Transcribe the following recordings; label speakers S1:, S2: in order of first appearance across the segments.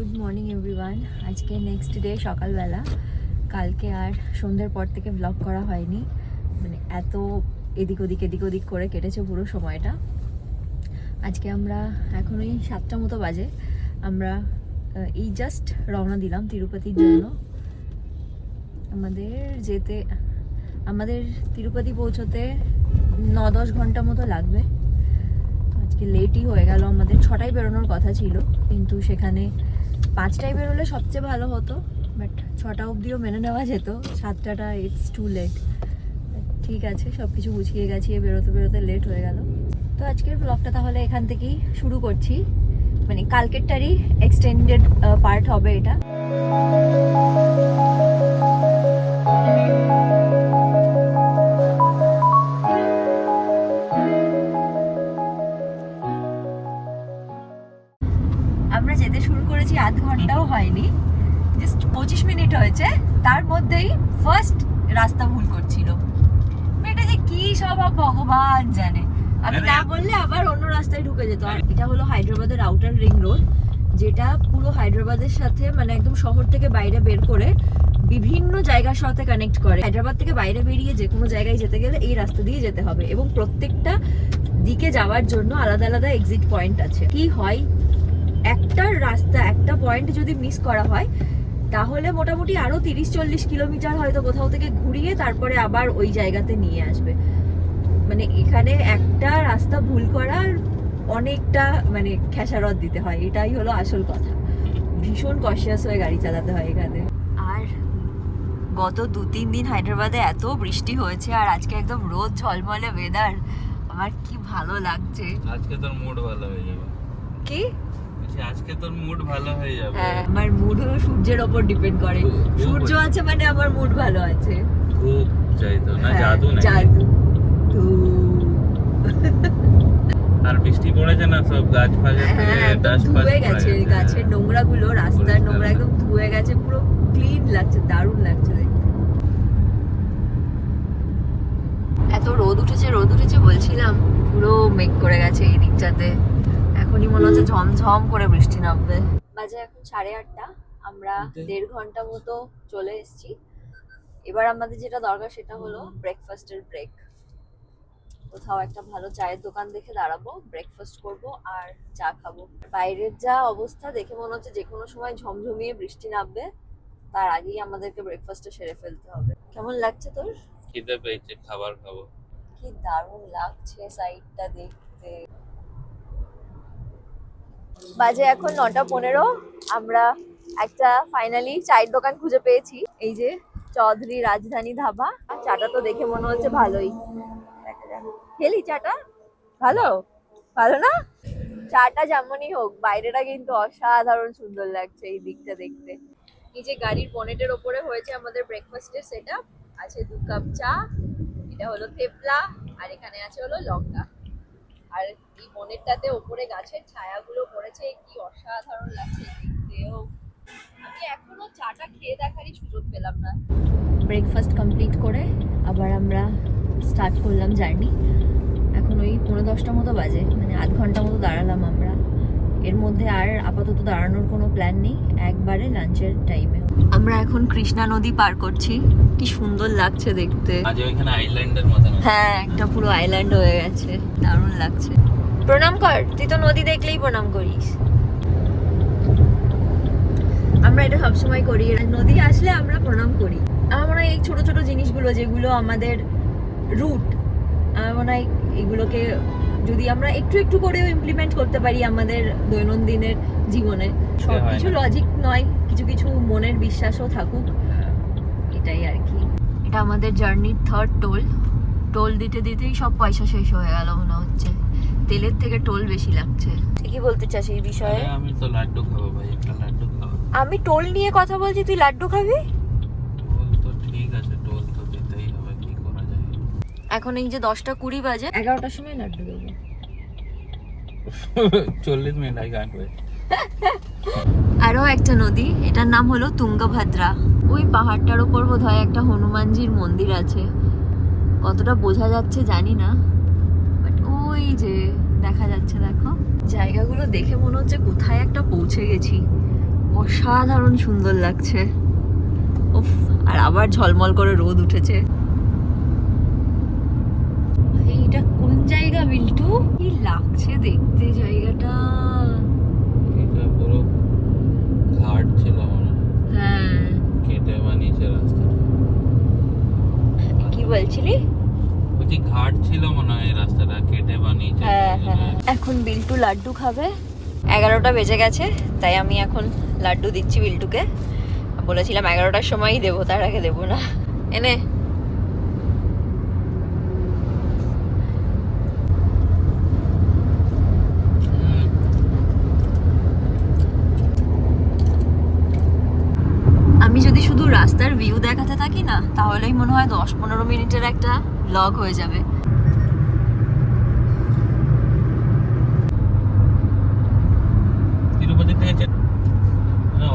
S1: Good morning everyone. আজকে next day সকালবেলা। কালকে আর সন্ধ্যের পর থেকে ব্লগ করা হয়নি, মানে এত এদিক ওদিক করে কেটেছে পুরো সময়টা। আজকে আমরা এখন ওই 7টা মতো বাজে, আমরা এই জাস্ট রওনা দিলাম তিরুপতির জন্য। আমাদের তিরুপতি পৌঁছতে 9-10 ঘন্টা মতো লাগবে। আজকে লেটই হয়ে গেল, আমাদের 6টায় বেরোনোর কথা ছিল, কিন্তু সেখানে 5টায় বেরোলে সবচেয়ে ভালো হতো, বাট 6টা অবধিও মেনে নেওয়া যেত। 7টাটা ইটস টু লেট। ঠিক আছে, সব কিছু গুছিয়ে গেছিয়ে বেরোতে লেট হয়ে গেল। তো আজকের ব্লগটা তাহলে এখান থেকেই শুরু করছি, মানে কালকেরটারই এক্সটেন্ডেড পার্ট হবে এটা। আমরা যেতে শুরু করেছি আধ ঘন্টাও হয়নি, জাস্ট 25 মিনিট হয়েছে। তার মধ্যেই ফার্স্ট রাস্তা ভুল করছিল। এটা যে কি স্বভাব ভগবান জানে। আমি না বললে আবার অন্য রাস্তায় ঢুকে যেত। আর এটা হলো হায়দ্রাবাদের আউটার রিং রোড, যেটা পুরো হায়দ্রাবাদের সাথে মানে একদম শহর থেকে বাইরে বের করে বিভিন্ন জায়গার সাথে কানেক্ট করে। হায়দ্রাবাদ থেকে বাইরে বেরিয়ে যে কোনো জায়গায় যেতে গেলে এই রাস্তা দিয়ে যেতে হবে, এবং প্রত্যেকটা দিকে যাওয়ার জন্য আলাদা আলাদা এক্সিট পয়েন্ট আছে। কি হয়, একটা রাস্তা একটা পয়েন্ট যদি মিস করা হয় তাহলে মোটামুটি আরো 30-40 কিলোমিটার হয়তো কোথাও থেকে ঘুরিয়ে তারপরে আবার ওই জায়গাতে নিয়ে আসবে। মানে এখানে একটা রাস্তা ভুল করার অনেকটা মানে খেসারত দিতে হয়, এটাই হলো আসল কথা। ভীষণ কনসিয়াস হয়ে গাড়ি চালাতে হয় এখানে। আর গত 2-3 দিন হায়দ্রাবাদে এত বৃষ্টি হয়েছে, আর আজকে একদম রোদ ঝলমলে ওয়েদার। আমার কি ভালো লাগছে।
S2: আজকে তোর মুড ভালো হয়ে যাবে।
S1: কি
S2: আজকে তোর মুড ভালো হয়ে যাবে?
S1: হ্যাঁ, আমার মুড হলো সূর্যের উপর ডিপেন্ড করে। সূর্য আছে মানে আমার মুড ভালো আছে।
S2: খুব চাইতো না, জাদু না,
S1: জাদু।
S2: আর বৃষ্টি পড়েছে না, সব গাছ ফাজা থেকে ডাস্ট
S1: ধুয়ে গেছে, গাছের নোংরা গুলো, রাস্তার নোংরা একদম ধুয়ে গেছে, পুরো ক্লিন লাগছে, দারুণ লাগছে দেখতে। এত রোদ উঠেছে বলছিলাম, পুরো মেঘ করে গেছে এই দিকটাতে। এখনই মনে হচ্ছে ঝমঝম করে বৃষ্টি নামবে। বাজে এখন 8:30। আমরা 1.5 ঘন্টা মতো চলে এসেছি। এবার আমাদের যেটা দরকার সেটা হলো ব্রেকফাস্টের ব্রেক। কোথাও একটা ভালো চায়ের দোকান দেখে দাঁড়াবো, ব্রেকফাস্ট করব আর চা খাবো। বাইরের যা অবস্থা দেখে মনে হচ্ছে যে কোনো সময় ঝমঝমিয়ে বৃষ্টি নামবে, তার আগেই আমাদেরকে ব্রেকফাস্টটা সেরে ফেলতে হবে। কেমন লাগছে তোর?
S2: খিদে পেয়েছে, খাবার খাবো।
S1: কি দারুণ লাগছে সাইডটা দেখতে। বাজে এখন 9:15। আমরা একটা ফাইনালি চায়ের দোকান খুঁজে পেয়েছি, এই যে চৌধুরী রাজধানী ধাবা। চাটা তো দেখে মনে হচ্ছে ভালোই। খেলি চাটা? ভালো ভালো না? চাটা যেমনই হোক, বাইরেটা কিন্তু অসাধারণ সুন্দর লাগছে এই দিকটা দেখতে। এই যে গাড়ির বনেটের ওপরে হয়েছে আমাদের ব্রেকফাস্টের সেটআপ। আছে 2 কাপ চা, এটা হলো থেপলা, আর এখানে আছে হলো লঙ্কা। আর এই বনেটটাতে ওপরে গাছের ছায়াগুলো পড়েছে, কি অসাধারণ লাগছে দেখতেও। আমি এখনো চাটা খেয়ে দেখারই সুযোগ পেলাম না। ব্রেকফাস্ট কমপ্লিট করে আবার আমরা স্টার্ট করলাম জার্নি। এখন ওই 9:10 মতো বাজে, মানে আধ ঘন্টা মতো দাঁড়ালাম আমরা। এর মধ্যে আর আপাতত দাঁড়ানোর কোনো প্ল্যান নেই, একবারে লাঞ্চের টাইমে। আমরা এখন কৃষ্ণা নদী পার করছি, কি সুন্দর লাগছে দেখতে।
S2: আজ ওইখানে আইল্যান্ডের মতো।
S1: হ্যাঁ, একটা পুরো আইল্যান্ড হয়ে গেছে, দারুণ লাগছে। প্রণাম কর, তুই তো নদী দেখলেই প্রণাম করিস। আমরা এটা সবসময় করি, নদী আসলে আমরা প্রণাম করি। আমার মনে হয় এই ছোট ছোট জিনিসগুলো যেগুলো আমাদের রুট, আমার মনে হয় এগুলোকে যদি আমরা একটু একটু করেও ইমপ্লিমেন্ট করতে পারি আমাদের দৈনন্দিনের জীবনে, সবকিছু লজিক নয়, কিছু কিছু মনের বিশ্বাসও থাকুক, এটাই আর কি। এটা আমাদের জার্নির 3rd টোল দিতে দিতেই সব পয়সা শেষ হয়ে গেল মনে হচ্ছে। তেলের থেকে টোল বেশি লাগছে। ঠিকই বলতে চাস এই বিষয়ে?
S2: আমি তো লাড্ডু খাবো ভাই, একটা লাড্ডু খাবো।
S1: আমি টোল নিয়ে কথা বলছি, তুই লাড্ডু খাবি?
S2: টোল তো ঠিক আছে, টোল তো দিতেই হবে, কি করা যায়।
S1: এখন এই যে 10:20 বাজে, 11টার সময় লাড্ডু দেবো।
S2: 40 মিনিট আগে আসবে।
S1: আরো একটা নদী, এটার নাম হলো তুঙ্গভদ্রা। ওই পাহাড়টার উপর বোধহয় একটা হনুমানজির মন্দির আছে, কতটা বোঝা যাচ্ছে জানি না, বাট ওই যে দেখা যাচ্ছে, দেখো। জায়গাগুলো দেখে মনে হচ্ছে কোথায় একটা পৌঁছে গেছি, অসাধারণ সুন্দর লাগছে। উফ, আর আবার ঝলমল করে রোদ উঠেছে। এইটা কোন জায়গা বিল্টু? কি লাগছে দেখতে জায়গাটা।
S2: এটা পুরো ঘাট ছিল মনে হয়।
S1: হ্যাঁ,
S2: কেটে বানিয়েছে রাস্তা।
S1: কি বলছিলি?
S2: বলছি ঘাট ছিল মনে হয়, এই রাস্তাটা কেটে বানিয়েছে।
S1: হ্যাঁ হ্যাঁ। এখন বিল্টু লাড্ডু খাবে। 11টা বেজে গেছে, তাই আমি এখন লাড্ডু দিচ্ছি বিল্টুকে। বলেছিলাম 11টার সময়ই দেবো, তার আগে দেবো না। এনে আমি যদি শুধু রাস্তার ভিউ দেখাতে থাকি না, তাহলেই মনে হয় 10-15 মিনিটের একটা ব্লগ হয়ে যাবে।
S2: তিরুপতি থেকে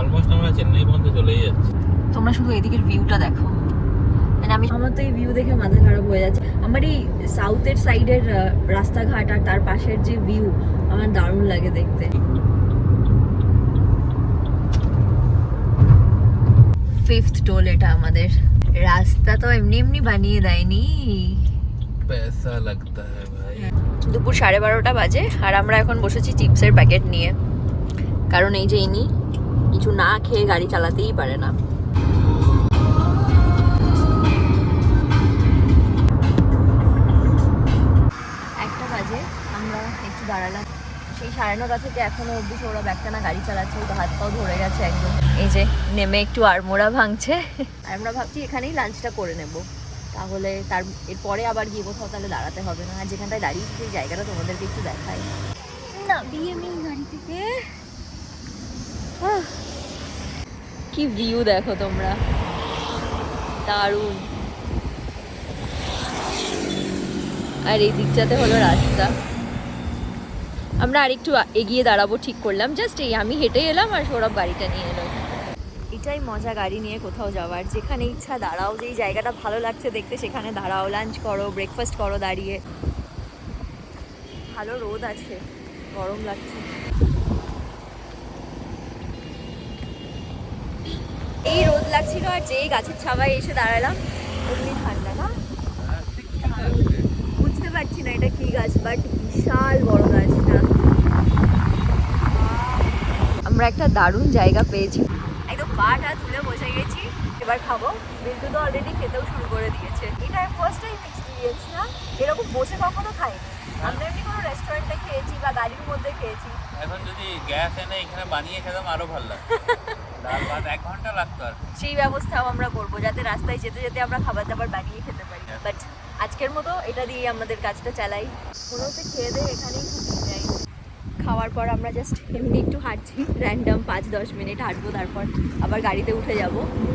S2: অলমোস্ট আমরা চেন্নাই পর্যন্ত চলেই যাচ্ছি।
S1: তোমরা শুধু এদিকের ভিউটা দেখো। মানে আমার তো এই ভিউ দেখে মাথা খারাপ হয়ে যাচ্ছে। আমার এই সাউথের সাইডের রাস্তাঘাট আর তার পাশের যে ভিউ আমার দারুণ লাগে দেখতে। 5th টোল এটা আমাদের। রাস্তা তো এমনি এমনি বানিয়ে দেয়নি।
S2: পয়সা লাগতা হ্যায় ভাই।
S1: দুপুর 12:30 বাজে, আর আমরা এখন বসেছি চিপসের প্যাকেট নিয়ে। কারণ এই যে ইনি কিছু না খেয়ে গাড়ি চালাতেই পারে না। একটা বাজে, আমরা একটু দাঁড়ালাম। সেই 9:30 থেকে এখনো অব্দি ওরা ব্যাগটানা গাড়ি চালাচ্ছে। ওই তো হাত পাও ধরে গেছে একদম। এই যে নেমে একটু আড়মোড়া ভাঙছে। আর আমরা ভাবছি এখানেই লাঞ্চটা করে নেব, তাহলে এরপরে আবার গিয়ে কোথাও তাহলে দাঁড়াতে হবে না। আর যেখানটায় দাঁড়িয়ে সেই জায়গাটা তোমাদেরকে একটু দেখাই না। বিএমই গাড়ি থেকে কি ভিউ দেখো তোমরা, দারুণ। আর এই দিকটাতে হলো রাস্তা। আমরা আরেকটু এগিয়ে দাঁড়াবো ঠিক করলাম। জাস্ট এই আমি হেঁটে এলাম আর সৌরভ গাড়িটা নিয়ে এলো। এটাই মজা গাড়ি নিয়ে কোথাও যাওয়ার, যেখানে ইচ্ছা দাঁড়াও। যেই জায়গাটা ভালো লাগছে দেখতে সেখানে দাঁড়াও, লাঞ্চ করো, ব্রেকফাস্ট করো দাঁড়িয়ে। ভালো রোদ আছে, গরম লাগছে। এই রোদ লাগছিল আর যেই গাছের ছাওয়ায় এসে দাঁড়ালাম অমনি ঠান্ডা না। বুঝতে পারছি না এটা কি গাছ, বাট বিশাল বড় গাছটা। আমরা একটা দারুণ জায়গা পেয়েছি, একদম পাটা তুলে বসে গেছি। এবার খাবো। বিল্টু তো অলরেডি খেতেও শুরু করে দিয়েছে। এটা ফার্স্ট টাইম এক্সপিরিয়েন্স না, এরকম বসে কখনো খাইনি। আমরা এমনি কোনো রেস্টুরেন্টে খেয়েছি বা গাড়ির মধ্যে খেয়েছি।
S2: এখন যদি গ্যাস এনে এখানে বানিয়ে খেতাম আরো ভালো লাগতো। ডাল ভাত 1 ঘন্টা লাগতো আর।
S1: সেই ব্যবস্থাও আমরা করবো, যাতে রাস্তায় যেতে যেতে আমরা খাবার দাবার বানিয়ে খেতে পারি। বাট আজকের মতো এটা দিয়ে আমাদের কাজটা চালাই। মনে হচ্ছে খেয়ে দিয়ে এখানেই ঘুমিয়ে যাই। খাওয়ার পর আমরা জাস্ট এমনি একটু হাঁটছি, র্যান্ডাম 5-10 মিনিট হাঁটবো, তারপর আবার গাড়িতে উঠে যাব।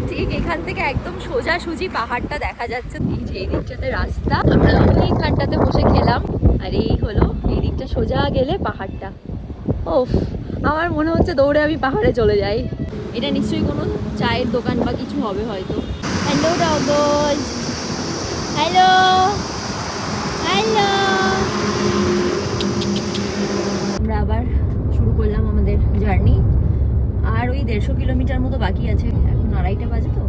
S1: ঠিক এখান থেকে একদম সোজাসুজি পাহাড়টা দেখা যাচ্ছে। এই যে এই দিকটাতে রাস্তা, আমরা এইখানটাতে বসে খেলাম, আর এই হলো এই দিকটা সোজা গেলে পাহাড়টা। ওফ, আমার মনে হচ্ছে দৌড়ে আমি পাহাড়ে চলে যাই। এটা নিশ্চয়ই কোনো চায়ের দোকান বা কিছু হবে হয়তো। Hello dogs, hello hello. আমরা আবার শুরু করলাম আমাদের জার্নি। আর ওই 150 কিলোমিটার মতো বাকি আছে। এখন 2:30 বাজে, তো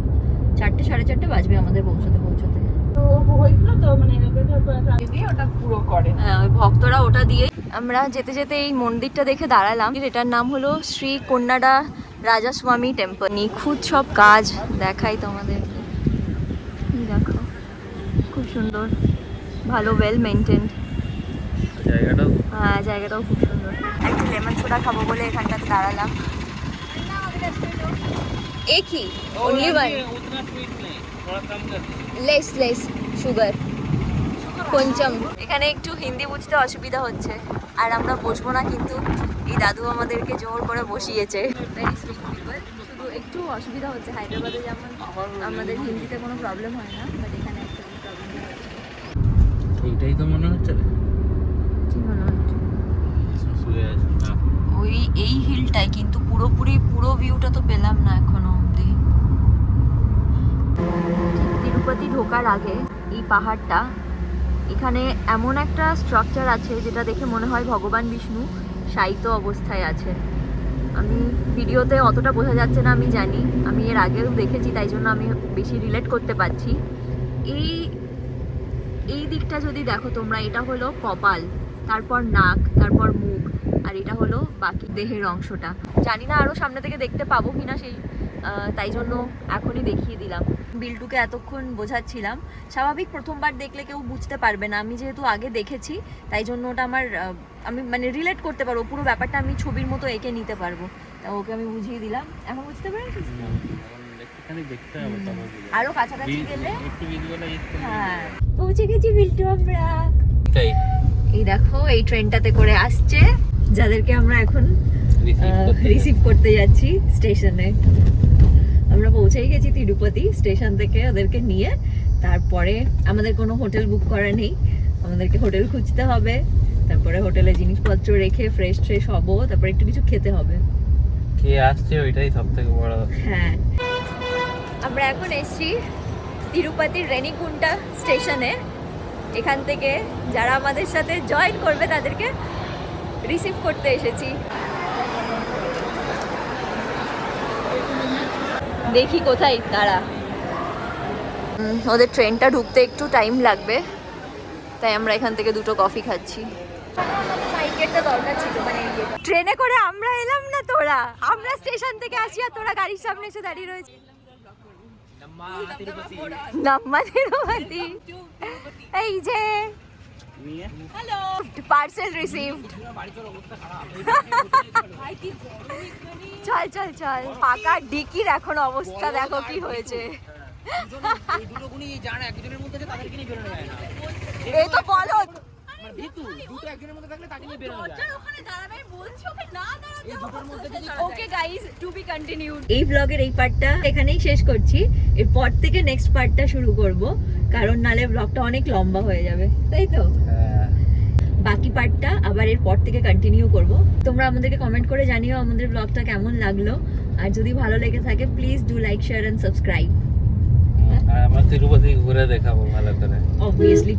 S1: 4টে 4:30 বাজবে আমাদের পৌঁছতে।
S3: ওটা পুরো করে।
S1: হ্যাঁ, ওই ভক্তরা ওটা দিয়ে। আমরা যেতে যেতে এই মন্দিরটা দেখে দাঁড়ালাম। এটার নাম হলো শ্রী কন্নাডা রাজাস্বামী টেম্পল। নিখুঁত সব কাজ দেখাই তোমাদের। দেখো খুব সুন্দর, ভালো, ওয়েল মেনটেন্ড
S2: জায়গাটাও।
S1: হ্যাঁ, জায়গাটাও খুব সুন্দর। একটু লেমন সোডা খাবো বলে এখানটাতে দাঁড়ালাম। একই only one
S2: उतना स्वीट नहीं, थोड़ा कम कर दीजिए।
S1: লেস সুগার కొంచెం। এখানে একটু হিন্দি বুঝতে অসুবিধা হচ্ছে, আর আমরা বসবো না, কিন্তু এই দাদু আমাদেরকে জোর করে বসিয়েছে। Very sweet people. শুধু একটু অসুবিধা হচ্ছে। হায়দ্রাবাদে যেমন আমাদের হিন্দিতে কোনো প্রবলেম হয় না, বাট এখানে অ্যাকচুয়ালি প্রবলেম হচ্ছে।
S2: এইটাই তো মনে হচ্ছে রে।
S1: কি মনে হচ্ছে?
S2: শুয়ে আছে না।
S1: ওই এই হিলটাই, কিন্তু পুরো ভিউটা তো পেলাম না এখনো অবধি। তিরুপতি ঢোকার আগে এই পাহাড়টা, এখানে এমন একটা স্ট্রাকচার আছে যেটা দেখে মনে হয় ভগবান বিষ্ণু শায়িত অবস্থায় আছে। আমি ভিডিওতে অতটা বোঝা যাচ্ছে না আমি জানি, আমি এর আগেও দেখেছি তাই জন্য আমি বেশি রিলেট করতে পারছি। এই দিকটা যদি দেখো তোমরা, এটা হলো কপাল, তারপর নাক, তারপর মুখ, আর এটা হলো বাকি দেহের অংশটা। জানি না আরও সামনে থেকে দেখতে পাবো কিনা, সেই তাই জন্য এখনই দেখিয়ে দিলাম। বিল্টুকে এতক্ষণ বোঝাচ্ছিলাম, স্বাভাবিক প্রথমবার দেখলে কেউ বুঝতে পারবে না, আমি যেহেতু আগে দেখেছি তাই জন্য ওটা আমার আমি মানে রিলেট করতে পারবো, পুরো ব্যাপারটা আমি ছবির মতো এঁকে নিতে পারবো। তা ওকে আমি বুঝিয়ে দিলাম, এখন বুঝতে পেরেছিস তো?
S2: দেখতে হবে তারপর
S1: আরো কাছাকাছি গেলে
S2: একটু ভিডিওটা
S1: হ্যাঁ পৌঁছে গেছি বিল্টু আমরা।
S2: তাই
S1: এই দেখো এই ট্রেনটাতে করে আসছে যাদেরকে আমরা এখন রিসিভ করতে যাচ্ছি স্টেশনে। আমরা পৌঁছেই গেছি তিরুপতি স্টেশন থেকে, ওদেরকে নিয়ে তারপরে আমাদের কোনো হোটেল বুক করা নেই, আমাদেরকে হোটেল খুঁজতে হবে, তারপরে হোটেলে জিনিসপত্র রেখে ফ্রেশ ট্রেশ হবো, তারপরে একটু কিছু খেতে হবে।
S2: কে আসছে ওইটাই সবথেকে বড়।
S1: হ্যাঁ, আমরা এখন এসেছি তিরুপতির রেনিকুন্টা স্টেশনে। এখান থেকে যারা আমাদের সাথে জয়েন করবে তাদেরকে রিসিভ করতে এসেছি। দেখি কোথায় তারা। ওদের ট্রেনটা ঢুকতে একটু টাইম লাগবে, তাই আমরা এখান থেকে দুটো কফি খাচ্ছি। দরকার ছিল মানে ট্রেনে করে আমরা এলাম না, তোরা আমরা স্টেশন থেকে আসি আর তোরা গাড়ির সামনে এসে দাঁড়িয়ে রয়েছে। নাম্মা তিরুপতি, এই যে হ্যালো পার্সেল রিসিভড। চল চল চল, ফাঁকা ডিকির এখন অবস্থা দেখো কি হয়েছে। এই তো বলো এই ব্লগের এই পার্টটা এখানেই শেষ করছি, এরপর থেকে নেক্সট পার্টটা শুরু করব, কারণ নালে ব্লগটা অনেক লম্বা হয়ে যাবে, তাই তো? বাকি পার্টটা আবার এরপর থেকে কন্টিনিউ করব। তোমরা আমাদেরকে কমেন্ট করে জানিও আমাদের ব্লগটা কেমন লাগলো, আর যদি ভালো লেগে থাকে please do like share and subscribe.
S2: আমার তিরুপতি ঘুরে দেখাবো ভালো করে,
S1: অবভিয়াসলি।